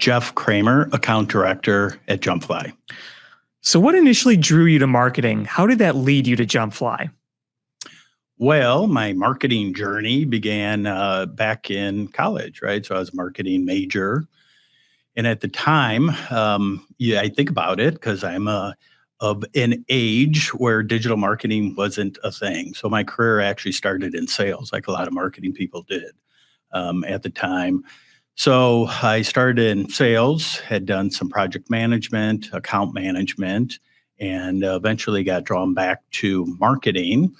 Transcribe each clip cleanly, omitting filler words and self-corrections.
Jeff Kramer, account director at JumpFly. So what initially drew you to marketing? How did that lead you to JumpFly? Well, my marketing journey began back in college, right? So I was a marketing major. And at the time, I think about it because I'm of an age where digital marketing wasn't a thing. So my career actually started in sales, like a lot of marketing people did at the time. So I started in sales, had done some project management, account management, and eventually got drawn back to marketing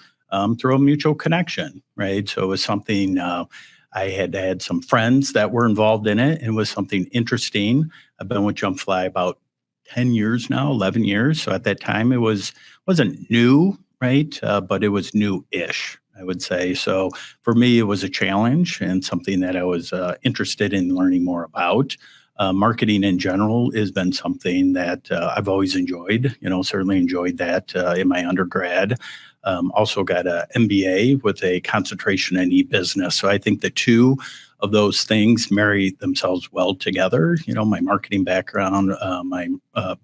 through a mutual connection, right? So it was something I had some friends that were involved in it, and it was something interesting. I've been with JumpFly about 10 years now, 11 years. So at that time, wasn't new, right? But it was new-ish, I would say. So for me, it was a challenge and something that I was interested in learning more about. Marketing in general has been something that I've always enjoyed, certainly enjoyed that in my undergrad. Also got an MBA with a concentration in e-business. So I think the two of those things marry themselves well together. My marketing background, my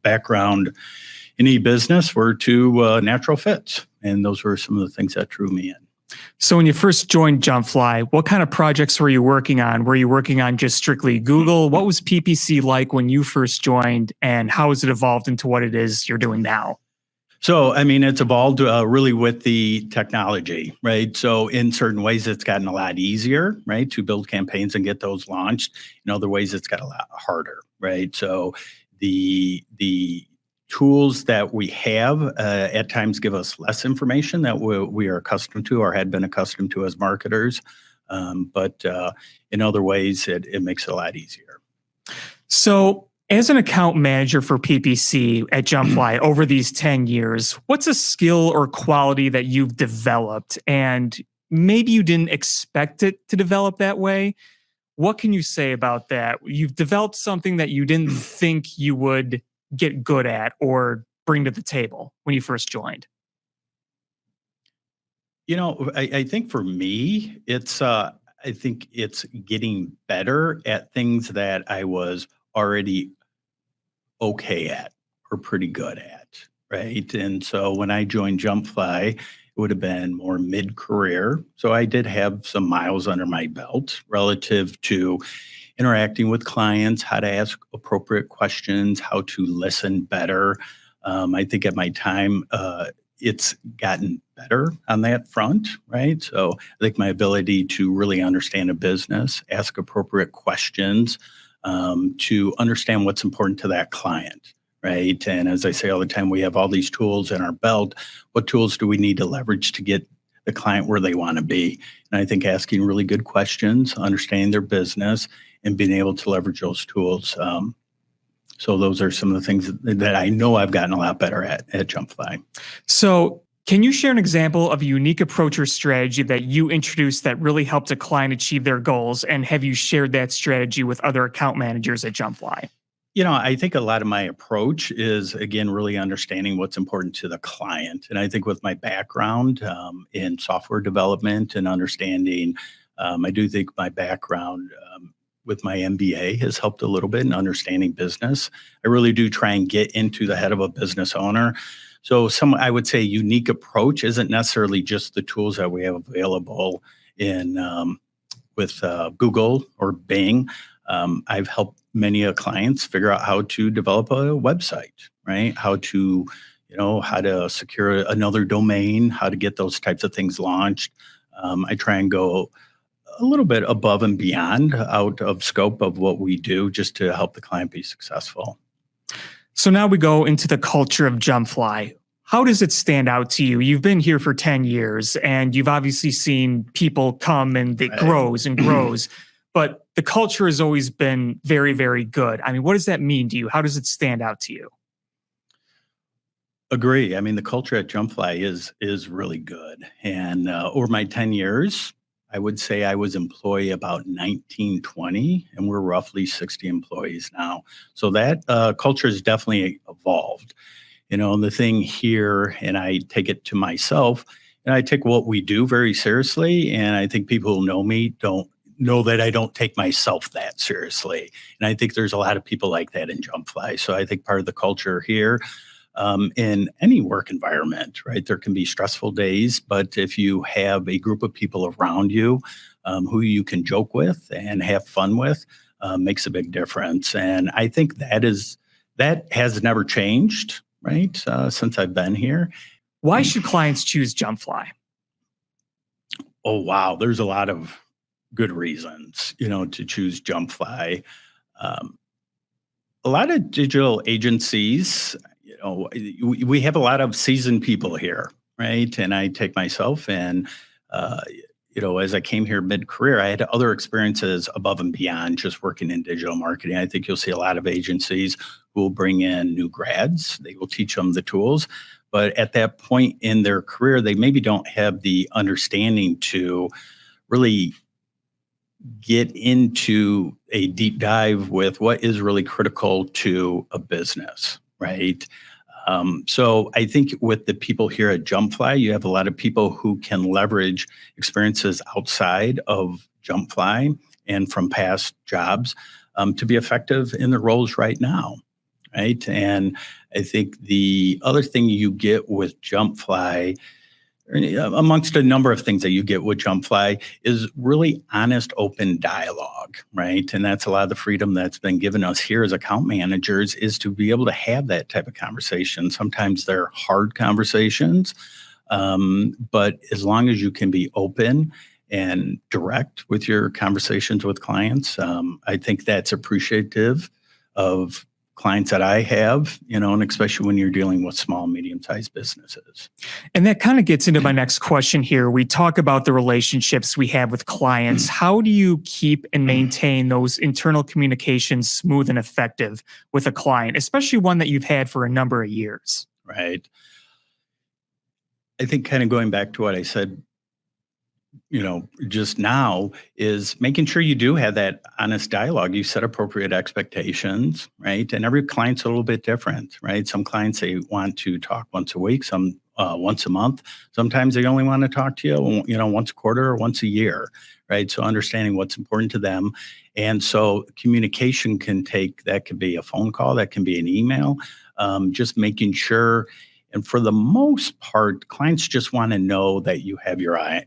background in e-business were two natural fits. And those were some of the things that drew me in. So when you first joined JumpFly, what kind of projects were you working on? Were you working on just strictly Google? What was PPC like when you first joined, and how has it evolved into what it is you're doing now? So, it's evolved really with the technology, right? So in certain ways, it's gotten a lot easier, right, to build campaigns and get those launched. In other ways, it's got a lot harder, right? So the tools that we have at times give us less information that we are accustomed to or had been accustomed to as marketers. But in other ways, it makes it a lot easier. So as an account manager for PPC at JumpFly over these 10 years, what's a skill or quality that you've developed and maybe you didn't expect it to develop that way? What can you say about that? You've developed something that you didn't think you would get good at or bring to the table when you first joined? I think for me, I think it's getting better at things that I was already okay at or pretty good at, right? And so when I joined JumpFly, it would have been more mid-career. So I did have some miles under my belt relative to interacting with clients, how to ask appropriate questions, how to listen better. I think at my time, it's gotten better on that front, right? So I think my ability to really understand a business, ask appropriate questions, to understand what's important to that client, right? And as I say all the time, we have all these tools in our belt. What tools do we need to leverage to get the client where they want to be? And I think asking really good questions, understanding their business, and being able to leverage those tools. So those are some of the things that I know I've gotten a lot better at JumpFly. So can you share an example of a unique approach or strategy that you introduced that really helped a client achieve their goals? And have you shared that strategy with other account managers at JumpFly? I think a lot of my approach is, again, really understanding what's important to the client. And I think with my background in software development and understanding, I do think my background with my MBA has helped a little bit in understanding business. I really do try and get into the head of a business owner. So I would say unique approach isn't necessarily just the tools that we have available with Google or Bing. I've helped many clients figure out how to develop a website, right? How to secure another domain, how to get those types of things launched. I try and go a little bit above and beyond out of scope of what we do just to help the client be successful. So now we go into the culture of JumpFly. How does it stand out to you? You've been here for 10 years and you've obviously seen people come and it grows and grows, but the culture has always been very, very good. What does that mean to you? How does it stand out to you? Agree. The culture at JumpFly is really good. And over my 10 years, I would say I was employee about 19, 20, and we're roughly 60 employees now. So that culture has definitely evolved. The thing here, and I take it to myself, and I take what we do very seriously. And I think people who know me know that I don't take myself that seriously. And I think there's a lot of people like that in JumpFly. So I think part of the culture here, in any work environment, right? There can be stressful days, but if you have a group of people around you who you can joke with and have fun with, makes a big difference. And I think that has never changed, right? Since I've been here. Why should clients choose JumpFly? Oh, wow. There's a lot of good reasons, to choose JumpFly. Um, a lot of digital agencies, we have a lot of seasoned people here, right? And I take myself and, as I came here mid-career, I had other experiences above and beyond just working in digital marketing. I think you'll see a lot of agencies who will bring in new grads. They will teach them the tools. But at that point in their career, they maybe don't have the understanding to really get into a deep dive with what is really critical to a business, right? So I think with the people here at JumpFly, you have a lot of people who can leverage experiences outside of JumpFly and from past jobs to be effective in their roles right now, right? And I think the other thing you get with JumpFly, amongst a number of things that you get with JumpFly, is really honest, open dialogue, right? And that's a lot of the freedom that's been given us here as account managers, is to be able to have that type of conversation. Sometimes they're hard conversations, but as long as you can be open and direct with your conversations with clients, I think that's appreciative of clients that I have, and especially when you're dealing with small, medium-sized businesses. And that kind of gets into my next question here. We talk about the relationships we have with clients. How do you keep and maintain those internal communications smooth and effective with a client, especially one that you've had for a number of years? Right. I think kind of going back to what I said, just now, is making sure you do have that honest dialogue. You set appropriate expectations, right? And every client's a little bit different, right? Some clients, they want to talk once a week, some once a month. Sometimes they only want to talk to you, once a quarter or once a year, right? So understanding what's important to them. And so communication that could be a phone call, that can be an email, just making sure. And for the most part, clients just want to know that you have your eye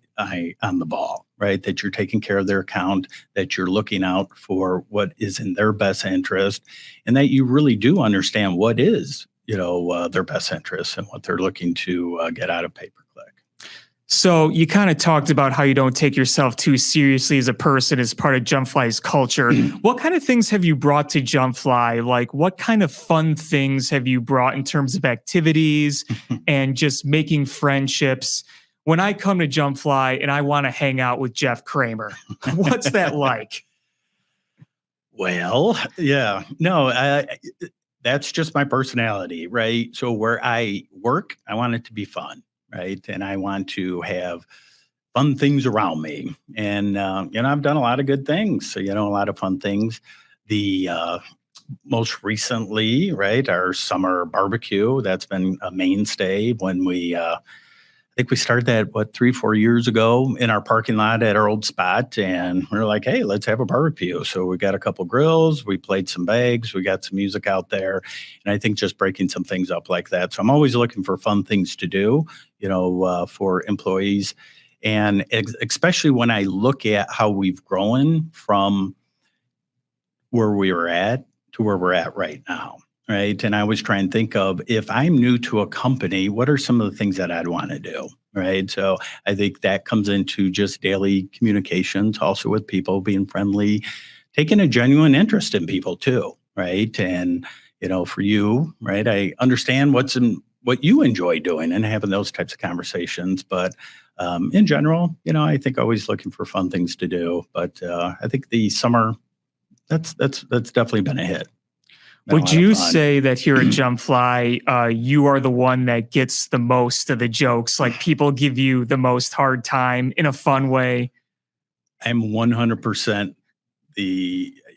on the ball, right? That you're taking care of their account, that you're looking out for what is in their best interest, and that you really do understand what is, their best interest and what they're looking to get out of pay-per-click. So you kind of talked about how you don't take yourself too seriously as a person as part of JumpFly's culture. What kind of things have you brought to JumpFly? Like, what kind of fun things have you brought in terms of activities and just making friendships? When I come to JumpFly and I want to hang out with Jeff Kramer, what's that like? Well, yeah, no, that's just my personality, right? So where I work, I want it to be fun, right? And I want to have fun things around me. And, I've done a lot of good things. So, a lot of fun things. The most recently, right, our summer barbecue, that's been a mainstay when I think we started that, 3-4 years ago in our parking lot at our old spot. And we were like, hey, let's have a barbecue. So we got a couple grills, we played some bags, we got some music out there. And I think just breaking some things up like that. So I'm always looking for fun things to do, for employees. And especially when I look at how we've grown from where we were at to where we're at right now. Right. And I always try and think of, if I'm new to a company, what are some of the things that I'd want to do? Right. So I think that comes into just daily communications, also with people, being friendly, taking a genuine interest in people too. Right. And, for you, right, I understand what you enjoy doing and having those types of conversations. But in general, I think always looking for fun things to do. But I think the summer, that's definitely been a hit. Would you say that here at JumpFly, you are the one that gets the most of the jokes? Like, people give you the most hard time in a fun way? I'm 100%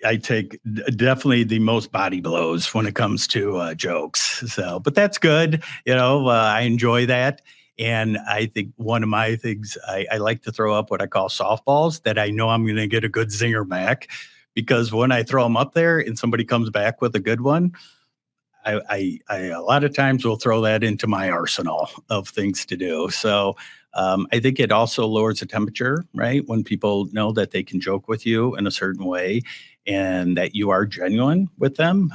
I take definitely the most body blows when it comes to jokes. So, but that's good. I enjoy that. And I think one of my things, I like to throw up what I call softballs that I know I'm going to get a good zinger back, because when I throw them up there and somebody comes back with a good one, I a lot of times will throw that into my arsenal of things to do. So I think it also lowers the temperature, right? When people know that they can joke with you in a certain way and that you are genuine with them,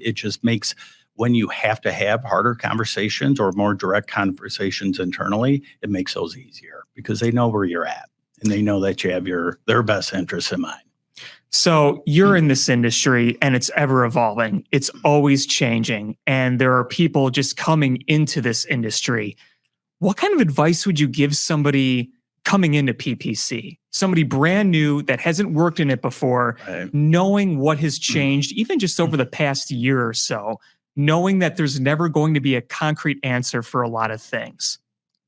it just makes, when you have to have harder conversations or more direct conversations internally, it makes those easier because they know where you're at and they know that you have their best interests in mind. So you're in this industry and it's ever evolving. It's always changing. And there are people just coming into this industry. What kind of advice would you give somebody coming into PPC? Somebody brand new that hasn't worked in it before, Right. knowing what has changed, even just over the past year or so, knowing that there's never going to be a concrete answer for a lot of things.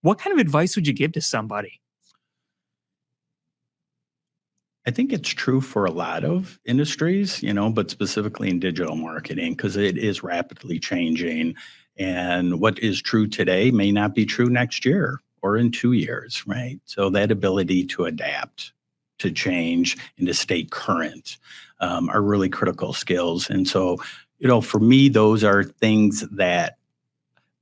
What kind of advice would you give to somebody? I think it's true for a lot of industries, but specifically in digital marketing, because it is rapidly changing. And what is true today may not be true next year or in 2 years, right? So that ability to adapt, to change, and to stay current are really critical skills. And so, for me, those are things that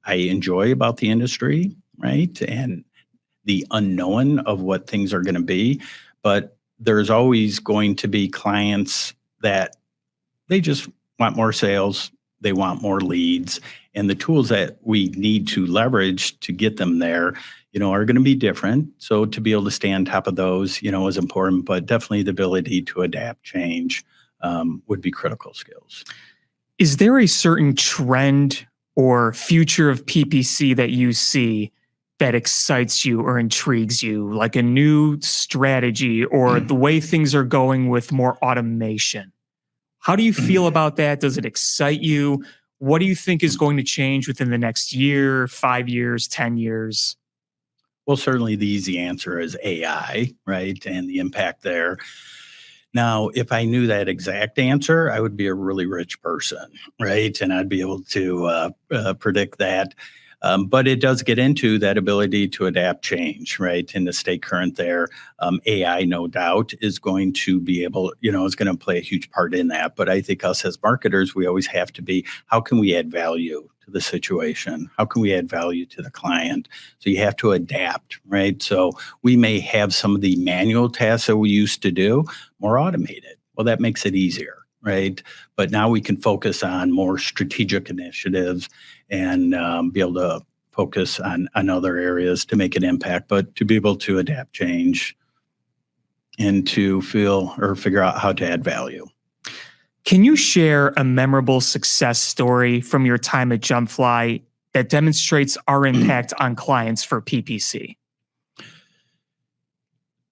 I enjoy about the industry, right? And the unknown of what things are going to be. But there's always going to be clients that they just want more sales, they want more leads, and the tools that we need to leverage to get them there, are going to be different. So to be able to stay on top of those, is important, but definitely the ability to adapt, change would be critical skills. Is there a certain trend or future of PPC that you see that excites you or intrigues you, like a new strategy or the way things are going with more automation? How do you feel about that? Does it excite you? What do you think is going to change within the next year, 5 years, 10 years? Well, certainly the easy answer is AI, right? And the impact there. Now, if I knew that exact answer, I would be a really rich person, right? And I'd be able to predict that. But it does get into that ability to adapt, change, right? And to stay current there. AI, no doubt, is going to be able, is going to play a huge part in that. But I think us as marketers, we always have to be, how can we add value to the situation? How can we add value to the client? So you have to adapt, right? So we may have some of the manual tasks that we used to do more automated. Well, that makes it easier. Right. But now we can focus on more strategic initiatives and be able to focus on other areas to make an impact, but to be able to adapt, change, and to feel or figure out how to add value. Can you share a memorable success story from your time at JumpFly that demonstrates our impact on clients for PPC?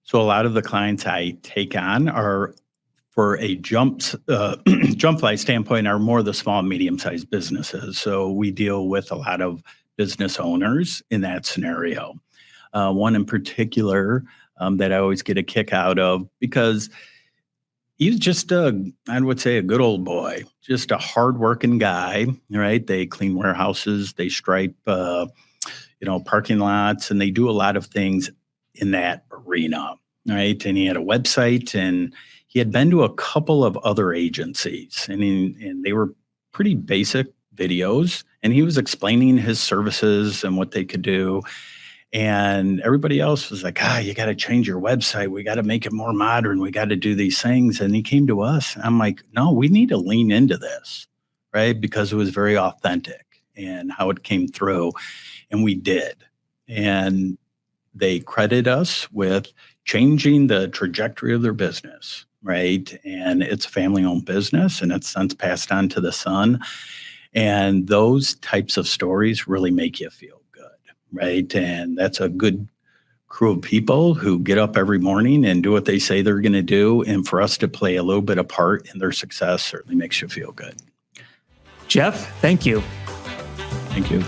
So a lot of the clients I take on are, for a JumpFly standpoint, are more the small, medium-sized businesses. So we deal with a lot of business owners in that scenario. One in particular that I always get a kick out of, because he's just I would say, a good old boy, just a hardworking guy, right? They clean warehouses, they stripe, parking lots, and they do a lot of things in that arena, right? And he had a website, and he had been to a couple of other agencies, and they were pretty basic videos, and he was explaining his services and what they could do. And everybody else was like, you got to change your website. We got to make it more modern. We got to do these things. And he came to us. And I'm like, no, we need to lean into this, right? Because it was very authentic and how it came through. And we did. And they credit us with changing the trajectory of their business, right? And it's a family-owned business, and it's since passed on to the son. And those types of stories really make you feel good, right? And that's a good crew of people who get up every morning and do what they say they're going to do. And for us to play a little bit of part in their success certainly makes you feel good. Jeff, thank you. Thank you.